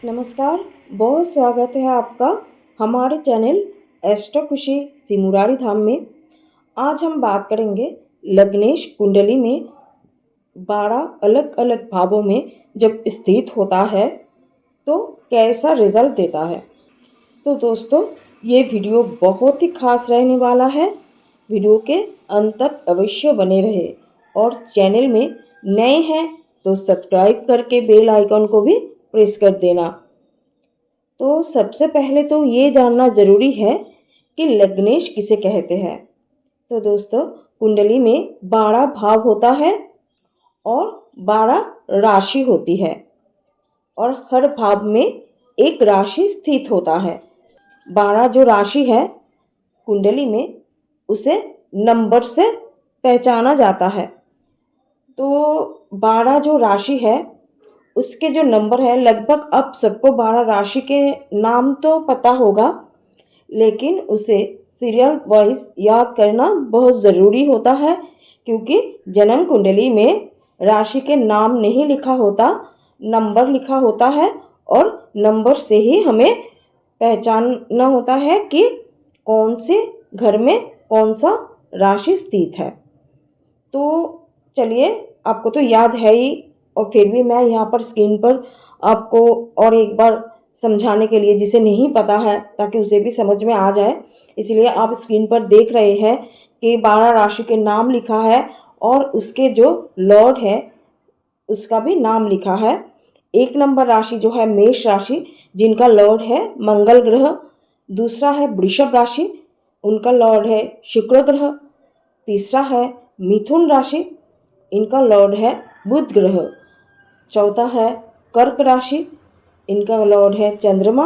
नमस्कार, बहुत स्वागत है आपका हमारे चैनल एस्ट्रो खुशी सिमुरारी धाम में। आज हम बात करेंगे लग्नेश कुंडली में 12 अलग अलग भावों में जब स्थित होता है तो कैसा रिजल्ट देता है। तो दोस्तों, ये वीडियो बहुत ही खास रहने वाला है। वीडियो के अंत तक अवश्य बने रहे और चैनल में नए हैं तो सब्सक्राइब करके बेल आइकन को भी प्रेस कर देना। तो सबसे पहले तो ये जानना ज़रूरी है कि लग्नेश किसे कहते हैं। तो दोस्तों, कुंडली में 12 भाव होता है और 12 राशि होती है और हर भाव में एक राशि स्थित होता है। 12 जो राशि है कुंडली में, उसे नंबर से पहचाना जाता है। तो 12 जो राशि है उसके जो नंबर है, लगभग अब सबको 12 राशि के नाम तो पता होगा, लेकिन उसे सीरियल वाइज याद करना बहुत ज़रूरी होता है, क्योंकि जन्म कुंडली में राशि के नाम नहीं लिखा होता, नंबर लिखा होता है और नंबर से ही हमें पहचानना होता है कि कौन से घर में कौन सा राशि स्थित है। तो चलिए, आपको तो याद है ही, और फिर भी मैं यहाँ पर स्क्रीन पर आपको और एक बार समझाने के लिए, जिसे नहीं पता है ताकि उसे भी समझ में आ जाए, इसलिए आप स्क्रीन पर देख रहे हैं कि 12 राशि के नाम लिखा है और उसके जो लॉर्ड है उसका भी नाम लिखा है। 1 नंबर राशि जो है मेष राशि, जिनका लॉर्ड है मंगल ग्रह। दूसरा है वृषभ राशि, उनका लॉर्ड है शुक्र ग्रह। तीसरा है मिथुन राशि, इनका लॉर्ड है बुध ग्रह। चौथा है कर्क राशि, इनका लॉर्ड है चंद्रमा।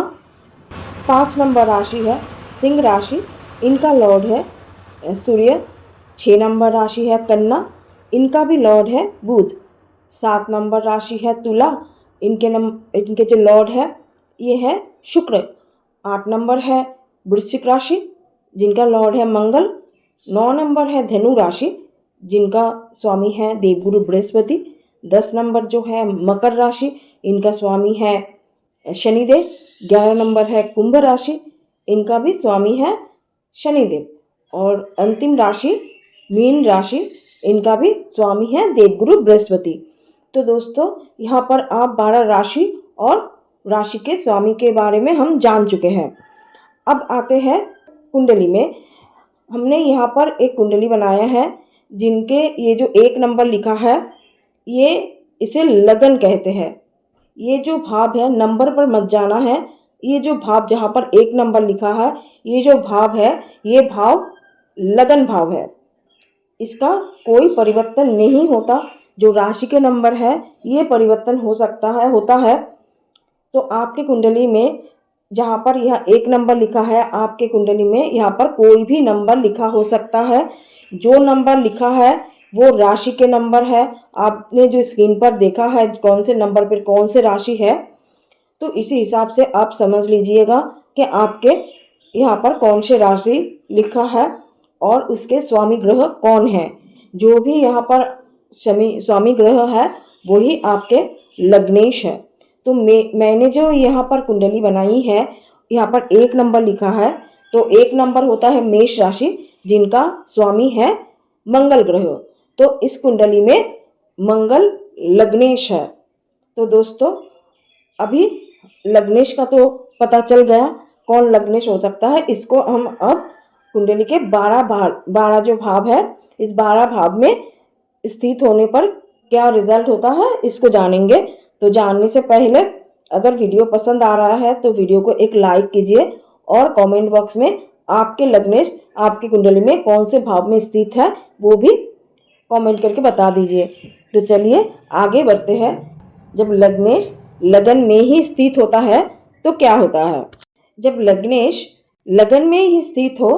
5 नंबर राशि है सिंह राशि, इनका लॉर्ड है सूर्य। 6 नंबर राशि है कन्या, इनका भी लॉर्ड है बुध। 7 नंबर राशि है तुला, इनके जो लॉर्ड है ये है शुक्र। 8 नंबर है वृश्चिक राशि, जिनका लॉर्ड है मंगल। 9 नंबर है धनु राशि, जिनका स्वामी है देवगुरु बृहस्पति। 10 नंबर जो है मकर राशि, इनका स्वामी है शनिदेव। 11 नंबर है कुंभ राशि, इनका भी स्वामी है शनिदेव। और अंतिम राशि मीन राशि, इनका भी स्वामी है देवगुरु बृहस्पति। तो दोस्तों, यहाँ पर आप 12 राशि और राशि के स्वामी के बारे में हम जान चुके हैं। अब आते हैं कुंडली में। हमने यहाँ पर एक कुंडली बनाया है, जिनके ये जो 1 नंबर लिखा है, ये इसे लगन कहते हैं। ये जो भाव है, नंबर पर मत जाना है, ये जो भाव जहाँ पर 1 नंबर लिखा है, ये जो भाव है, ये भाव लगन भाव है। इसका कोई परिवर्तन नहीं होता। जो राशि के नंबर है ये परिवर्तन हो सकता है, होता है। तो आपके कुंडली में जहाँ पर यह 1 नंबर लिखा है, आपके कुंडली में यहाँ पर कोई भी नंबर लिखा हो सकता है। जो नंबर लिखा है वो राशि के नंबर है। आपने जो स्क्रीन पर देखा है कौन से नंबर पर कौन से राशि है, तो इसी हिसाब से आप समझ लीजिएगा कि आपके यहाँ पर कौन से राशि लिखा है और उसके स्वामी ग्रह कौन है। जो भी यहाँ पर स्वामी ग्रह है वही आपके लग्नेश है। तो मैंने जो यहाँ पर कुंडली बनाई है, यहाँ पर 1 नंबर लिखा है, तो 1 नंबर होता है मेष राशि, जिनका स्वामी है मंगल ग्रह। तो इस कुंडली में मंगल लग्नेश है। तो दोस्तों, अभी लग्नेश का तो पता चल गया कौन लग्नेश हो सकता है। इसको हम अब कुंडली के 12 जो भाव है, इस 12 भाव में स्थित होने पर क्या रिजल्ट होता है इसको जानेंगे। तो जानने से पहले अगर वीडियो पसंद आ रहा है तो वीडियो को एक लाइक कीजिए और कमेंट बॉक्स में आपके लग्नेश आपकी कुंडली में कौन से भाव में स्थित है वो भी कमेंट करके बता दीजिए। तो चलिए आगे बढ़ते हैं। जब लग्नेश लगन में ही स्थित होता है तो क्या होता है। जब लग्नेश लगन में ही स्थित हो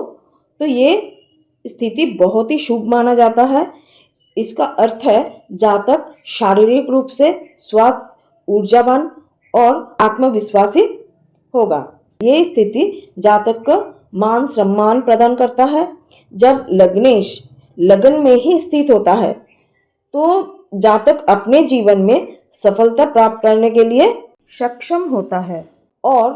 तो ये स्थिति बहुत ही शुभ माना जाता है। इसका अर्थ है जातक शारीरिक रूप से स्वस्थ, ऊर्जावान और आत्मविश्वासी होगा। ये स्थिति जातक को मान सम्मान प्रदान करता है। जब लग्नेश लगन में ही स्थित होता है तो जातक अपने जीवन में सफलता प्राप्त करने के लिए सक्षम होता है और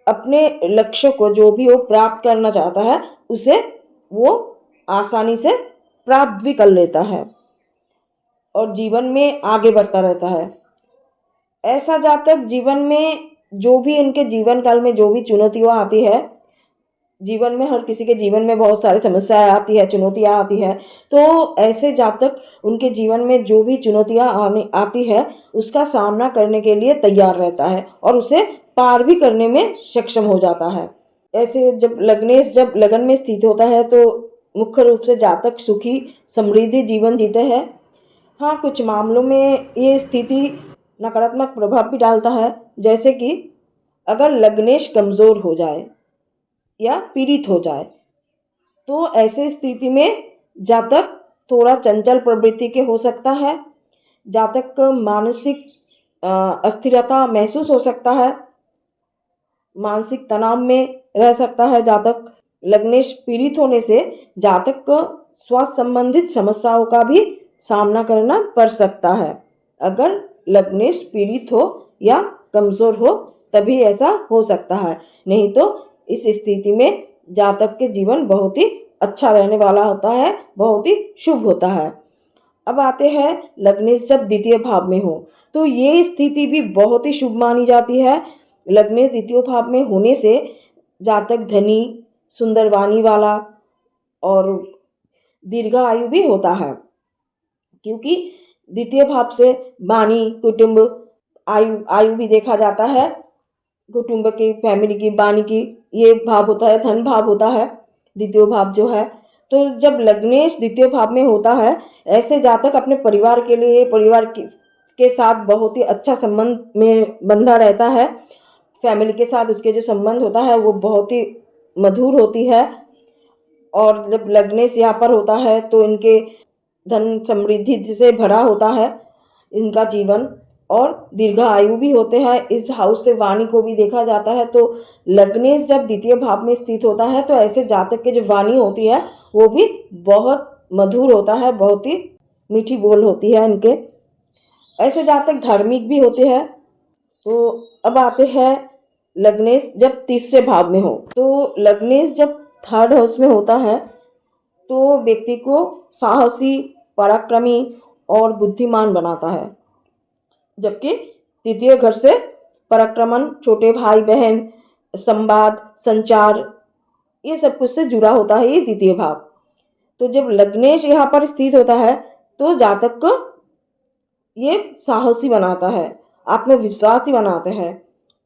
अपने लक्ष्य को जो भी वो प्राप्त करना चाहता है उसे वो आसानी से प्राप्त भी कर लेता है और जीवन में आगे बढ़ता रहता है। ऐसा जातक जीवन में जो भी इनके जीवन काल में जो भी चुनौतियाँ आती है, जीवन में हर किसी के जीवन में बहुत सारी समस्याएं आती है, चुनौतियाँ आती है, तो ऐसे जातक उनके जीवन में जो भी चुनौतियाँ आती है उसका सामना करने के लिए तैयार रहता है और उसे पार भी करने में सक्षम हो जाता है। ऐसे जब लग्नेश जब लगन में स्थित होता है तो मुख्य रूप से जातक सुखी समृद्धि जीवन जीते हैं। हाँ, कुछ मामलों में ये स्थिति नकारात्मक प्रभाव भी डालता है, जैसे कि अगर लग्नेश कमज़ोर हो जाए या पीड़ित हो जाए तो ऐसे स्थिति में जातक थोड़ा चंचल प्रवृत्ति के हो सकता है। जातक को मानसिक अस्थिरता महसूस हो सकता है, मानसिक तनाव में रह सकता है। जातक लग्नेश पीड़ित होने से जातक को स्वास्थ्य संबंधित समस्याओं का भी सामना करना पड़ सकता है। अगर लग्नेश पीड़ित हो या कमज़ोर हो तभी ऐसा हो सकता है, नहीं तो इस स्थिति में जातक के जीवन बहुत ही अच्छा रहने वाला होता है, बहुत ही शुभ होता है। अब आते हैं लग्नेश जब द्वितीय भाव में हो तो ये स्थिति भी बहुत ही शुभ मानी जाती है। लग्नेश द्वितीय भाव में होने से जातक धनी, सुंदर वाणी वाला और दीर्घायु भी होता है, क्योंकि द्वितीय भाव से वाणी, कुटुंब, आयु भी देखा जाता है। कुटुंब की, फैमिली की, वाणी की ये भाव होता है, धन भाव होता है द्वितीय भाव जो है। तो जब लग्नेश द्वितीय भाव में होता है, ऐसे जातक अपने परिवार के लिए, के साथ बहुत ही अच्छा संबंध में बंधा रहता है। फैमिली के साथ उसके जो संबंध होता है वो बहुत ही मधुर होती है। और जब लग्नेश यहाँ पर होता है तो इनके धन समृद्धि से भरा होता है इनका जीवन और दीर्घायु भी होते हैं। इस हाउस से वाणी को भी देखा जाता है। तो लग्नेश जब द्वितीय भाव में स्थित होता है तो ऐसे जातक के जो वाणी होती है वो भी बहुत मधुर होता है, बहुत ही मीठी बोल होती है इनके। ऐसे जातक धार्मिक भी होते हैं। तो अब आते हैं लग्नेश जब तीसरे भाव में हो। तो लग्नेश जब थर्ड हाउस में होता है तो व्यक्ति को साहसी, पराक्रमी और बुद्धिमान बनाता है, जबकि तृतीय घर से पराक्रमण, छोटे भाई बहन, संवाद, संचार, ये सब कुछ से जुड़ा होता है ये द्वितीय भाव। तो जब लग्नेश यहाँ पर स्थित होता है तो जातक को ये साहसी बनाता है, आत्मविश्वासी बनाते हैं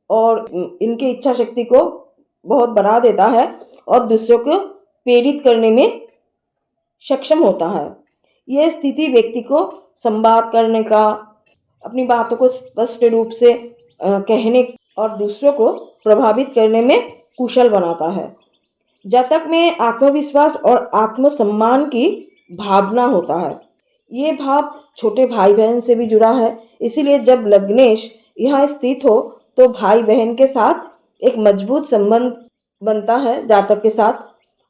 और इनकी इच्छा शक्ति को बहुत बढ़ा देता है और दूसरों को प्रेरित करने में सक्षम होता है। यह स्थिति व्यक्ति को संवाद करने का, अपनी बातों को स्पष्ट रूप से कहने और दूसरों को प्रभावित करने में कुशल बनाता है। जातक में आत्मविश्वास और आत्मसम्मान की भावना होता है। ये भाव छोटे भाई बहन से भी जुड़ा है, इसीलिए जब लग्नेश यहाँ स्थित हो तो भाई बहन के साथ एक मजबूत संबंध बनता है जातक के साथ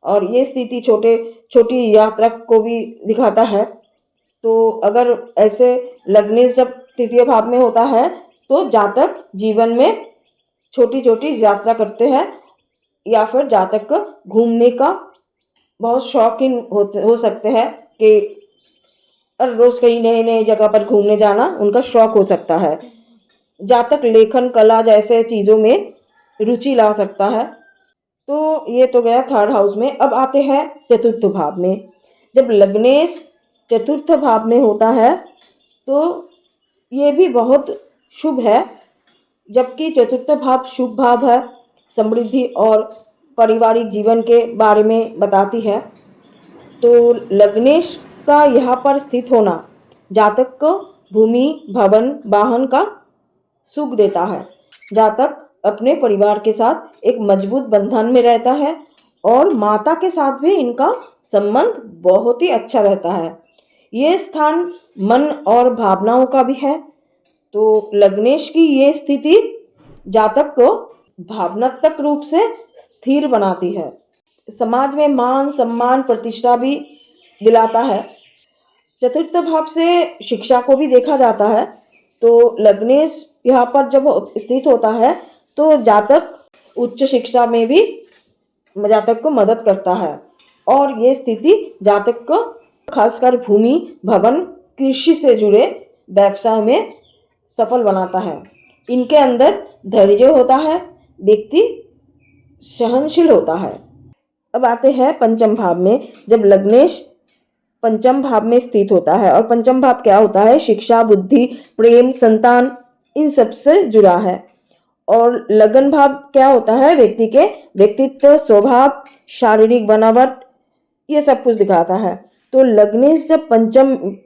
और ये स्थिति छोटी यात्रा को भी दिखाता है। तो अगर ऐसे लग्नेश जब तृतीय भाव में होता है तो जातक जीवन में छोटी छोटी यात्रा करते हैं या फिर जातक को घूमने का बहुत शौकीन हो सकते हैं कि रोज कहीं नए नए जगह पर घूमने जाना उनका शौक हो सकता है। जातक लेखन, कला जैसे चीज़ों में रुचि ला सकता है। तो ये तो गया थर्ड हाउस में। अब आते हैं चतुर्थ भाव में। जब लग्नेश चतुर्थ भाव में होता है तो ये भी बहुत शुभ है, जबकि चतुर्थ भाव शुभ भाव है, समृद्धि और पारिवारिक जीवन के बारे में बताती है। तो लग्नेश का यहाँ पर स्थित होना जातक को भूमि, भवन, वाहन का सुख देता है। जातक अपने परिवार के साथ एक मजबूत बंधन में रहता है और माता के साथ भी इनका संबंध बहुत ही अच्छा रहता है। ये स्थान मन और भावनाओं का भी है। तो लग्नेश की ये स्थिति जातक को भावनात्मक रूप से स्थिर बनाती है, समाज में मान, सम्मान, प्रतिष्ठा भी दिलाता है। चतुर्थ भाव से शिक्षा को भी देखा जाता है। तो लग्नेश यहाँ पर जब स्थित होता है तो जातक उच्च शिक्षा में भी जातक को मदद करता है और ये स्थिति जातक को खासकर भूमि भवन कृषि से जुड़े व्यवसाय में सफल बनाता है। इनके अंदर धैर्य होता है, व्यक्ति सहनशील होता है। अब आते हैं पंचम भाव में। जब लग्नेश पंचम भाव में स्थित होता है, और पंचम भाव क्या होता है? शिक्षा, बुद्धि, प्रेम, संतान, इन सब से जुड़ा है। और लगन भाव क्या होता है? व्यक्ति के व्यक्तित्व, स्वभाव, शारीरिक बनावट, ये सब कुछ दिखाता है। तो लग्नेश जब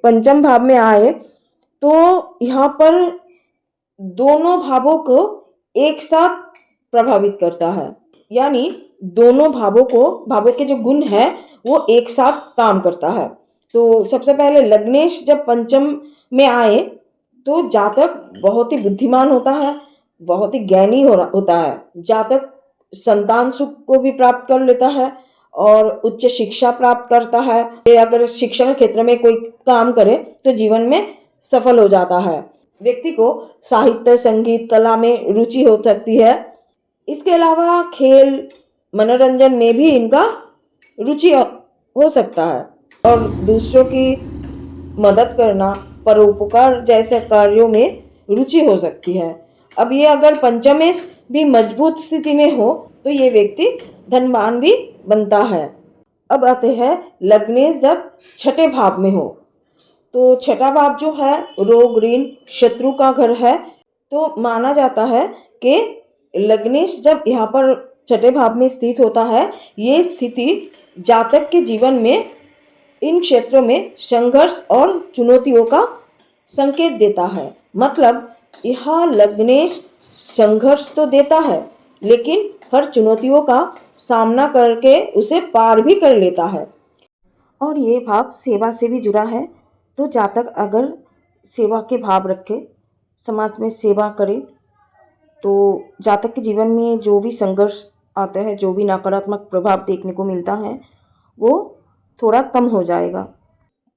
पंचम भाव में आए तो यहाँ पर दोनों भावों को एक साथ प्रभावित करता है, यानी दोनों भावों के जो गुण है वो एक साथ काम करता है। तो सबसे पहले लग्नेश जब पंचम में आए तो जातक बहुत ही बुद्धिमान होता है, बहुत ही ज्ञानी होता है। जातक संतान सुख को भी प्राप्त कर लेता है और उच्च शिक्षा प्राप्त करता है। अगर शिक्षण क्षेत्र में कोई काम करे तो जीवन में सफल हो जाता है। व्यक्ति को साहित्य, संगीत, कला में रुचि हो सकती है। इसके अलावा खेल, मनोरंजन में भी इनका रुचि हो सकता है और दूसरों की मदद करना, परोपकार जैसे कार्यों में रुचि हो सकती है। अब ये अगर पंचमेश भी मजबूत स्थिति में हो तो ये व्यक्ति धनवान भी बनता है। अब आते हैं लग्नेश जब छठे भाव में हो। तो छठा भाव जो है रोग, ऋण, शत्रु का घर है। तो माना जाता है कि लग्नेश जब यहाँ पर छठे भाव में स्थित होता है, ये स्थिति जातक के जीवन में इन क्षेत्रों में संघर्ष और चुनौतियों का संकेत देता है। मतलब यह लग्नेश संघर्ष तो देता है लेकिन हर चुनौतियों का सामना करके उसे पार भी कर लेता है। और ये भाव सेवा से भी जुड़ा है। तो जातक अगर सेवा के भाव रखे, समाज में सेवा करे, तो जातक के जीवन में जो भी संघर्ष आता है, जो भी नकारात्मक प्रभाव देखने को मिलता है, वो थोड़ा कम हो जाएगा।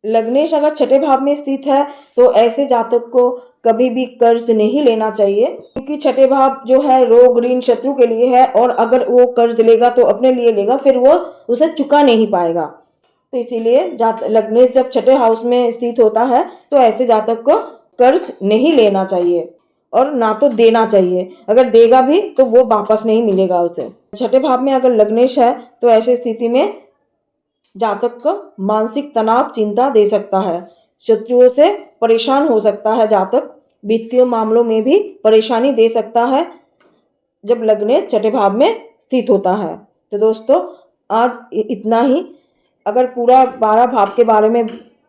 लग्नेश अगर छठे भाव में स्थित है तो ऐसे जातक को कभी भी कर्ज नहीं लेना चाहिए, क्योंकि छठे भाव जो है रोग, ऋण, शत्रु के लिए है और अगर वो कर्ज लेगा तो अपने लिए लेगा, फिर वो उसे चुका नहीं पाएगा। तो इसीलिए लग्नेश जब छठे हाउस में स्थित होता है तो ऐसे जातक को कर्ज नहीं लेना चाहिए और ना तो देना चाहिए। अगर देगा भी तो वो वापस नहीं मिलेगा उसे। छठे भाव में अगर लग्नेश है तो ऐसी स्थिति में जातक को मानसिक तनाव, चिंता दे सकता है। शत्रुओं से परेशान हो सकता है जातक। वित्तीय मामलों में भी परेशानी दे सकता है जब लग्नेश छठे भाव में स्थित होता है। तो दोस्तों आज इतना ही। अगर पूरा 12 भाव के बारे में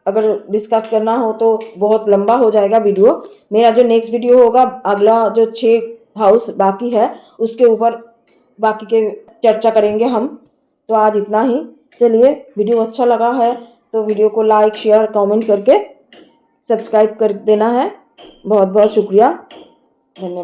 अगर डिस्कस करना हो तो बहुत लंबा हो जाएगा वीडियो। मेरा जो नेक्स्ट वीडियो होगा, अगला जो 6 हाउस बाकी है उसके ऊपर बाकी के चर्चा करेंगे हम। तो आज इतना ही। चलिए, वीडियो अच्छा लगा है तो वीडियो को लाइक, शेयर, कमेंट करके सब्सक्राइब कर देना है। बहुत बहुत शुक्रिया, धन्यवाद।